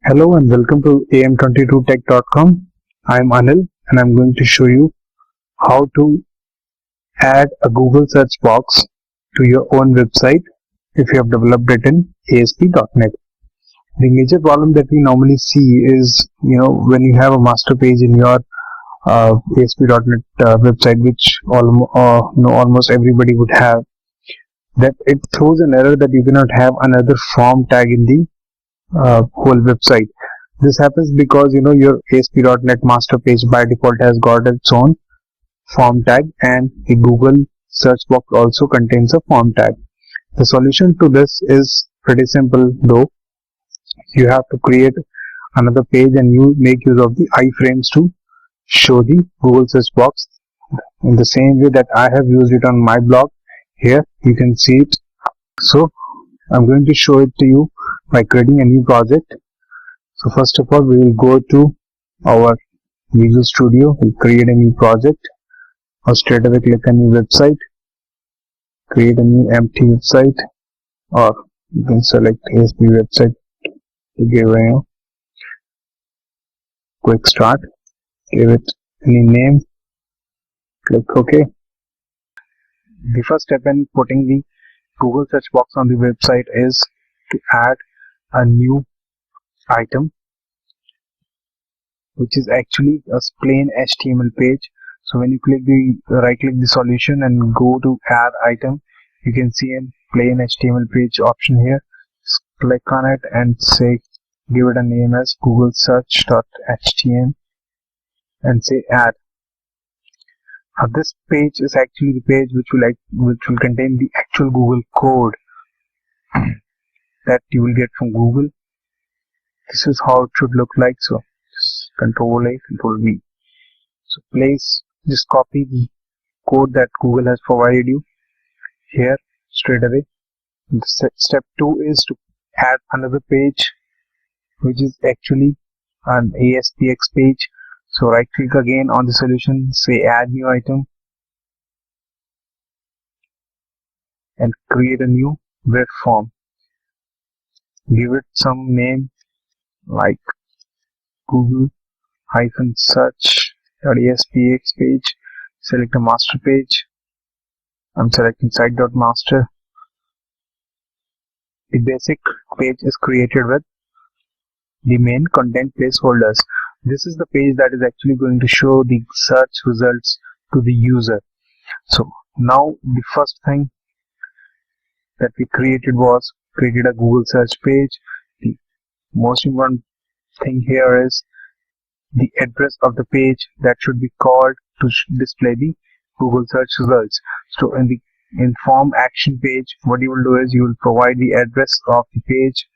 Hello and welcome to am22tech.com. I'm Anil and I'm going to show you how to add a Google search box to your own website if you have developed it in ASP.NET. The major problem that we normally see is, when you have a master page in your ASP.NET website, which almost everybody would have, that it throws an error that you cannot have another form tag in the whole website. This happens because your ASP.NET master page by default has got its own form tag, and the Google search box also contains a form tag. The solution to this is pretty simple though. You have to create another page and you make use of the iframes to show the Google search box in the same way that I have used it on my blog. Here you can see it. So I'm going to show it to you by creating a new project. So first of all, we will go to our Visual Studio, we'll create a new project, or straight away click a new website, create a new empty website, or you can select ASP website to give a quick start, give it any name, click OK. The first step in putting the Google search box on the website is to add a new item, which is actually a plain HTML page. So when you right click the solution and go to add item, you can see a plain HTML page option here. Just click on it and give it a name as Google search.html and say add. Now this page is actually the page which will contain the actual Google code that you will get from Google. This is how it should look like. So Control A, Control V. So just copy the code that Google has provided you here straight away. Step 2 is to add another page, which is actually an ASPX page. So right click again on the solution, say add new item, and create a new web form. Give it some name like Google-search.aspx page. Select a master page. I'm selecting site.master. The basic page is created with the main content placeholders. This is the page that is actually going to show the search results to the user. So now the first thing that we created was created a Google search page. The most important thing here is the address of the page that should be called to display the Google search results. So in the form action page, what you will do is you will provide the address of the page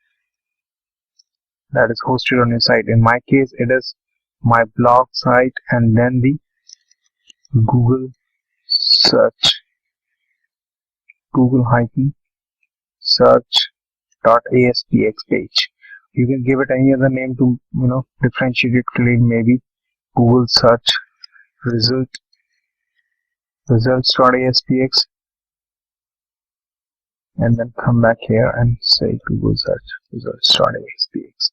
that is hosted on your site. In my case, it is my blog site and then the Google search.aspx page. You can give it any other name to differentiate it clearly, maybe Google search results.aspx, and then come back here and say Google search results.aspx.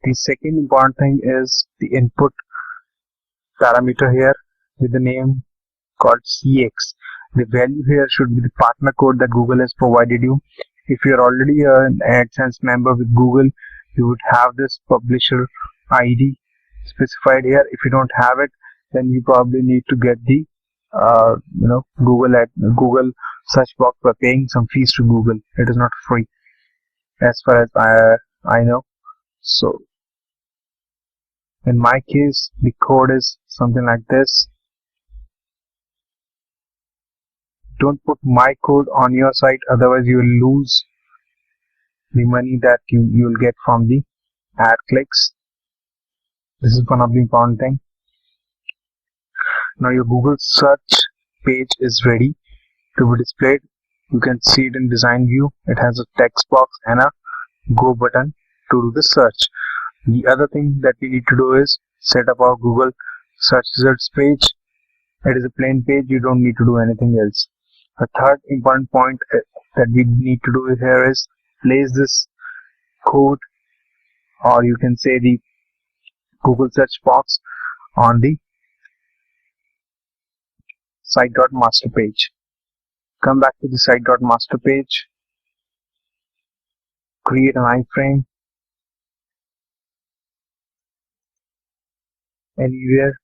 The second important thing is the input parameter here with the name called CX. The value here should be the partner code that Google has provided you. If you're already an AdSense member with Google, you would have this publisher ID specified here. If you don't have it, then you probably need to get the Google search box by paying some fees to Google. It is not free as far as I know. So in my case, the code is something like this. Don't put my code on your site, otherwise you will lose the money that you will get from the ad clicks. This is one of the important thing. Now your Google search page is ready to be displayed. You can see it in design view. It has a text box and a go button to do the search. The other thing that we need to do is set up our Google search results page. It is a plain page. You don't need to do anything else. The third important point that we need to do here is place this code or you can say the Google search box on the site.master page. Come back to the site.master page, create an iframe anywhere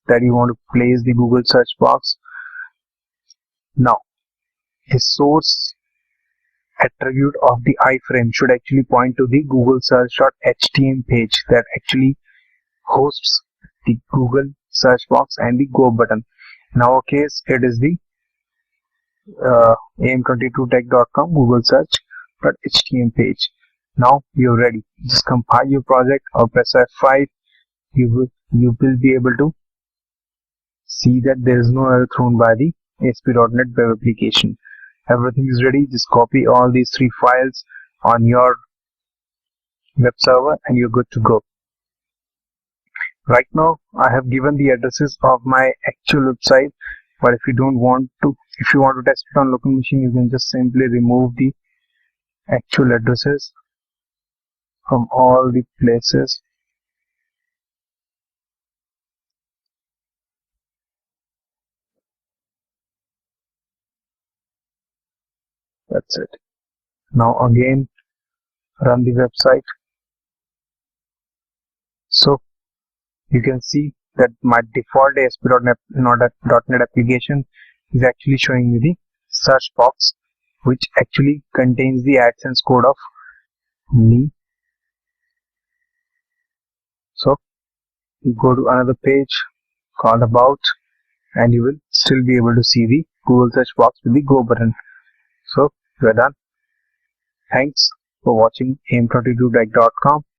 that you want to place the Google search box. Now, a source attribute of the iframe should actually point to the Google search.html page that actually hosts the Google search box and the go button. In our case, it is the am22tech.com Google search.html page. Now you're ready. Just compile your project or press F5. You will be able to see that there is no error thrown by the ASP.NET Web application. Everything is ready. Just copy all these 3 files on your web server and you're good to go. Right now I have given the addresses of my actual website, but if you want to test it on local machine, you can just simply remove the actual addresses from all the places. That's it. Now again run the website. So you can see that my default ASP.NET application is actually showing me the search box, which actually contains the AdSense code of me. So you go to another page called about, and you will still be able to see the Google search box with the go button. So we're done. Thanks for watching am22tech.com.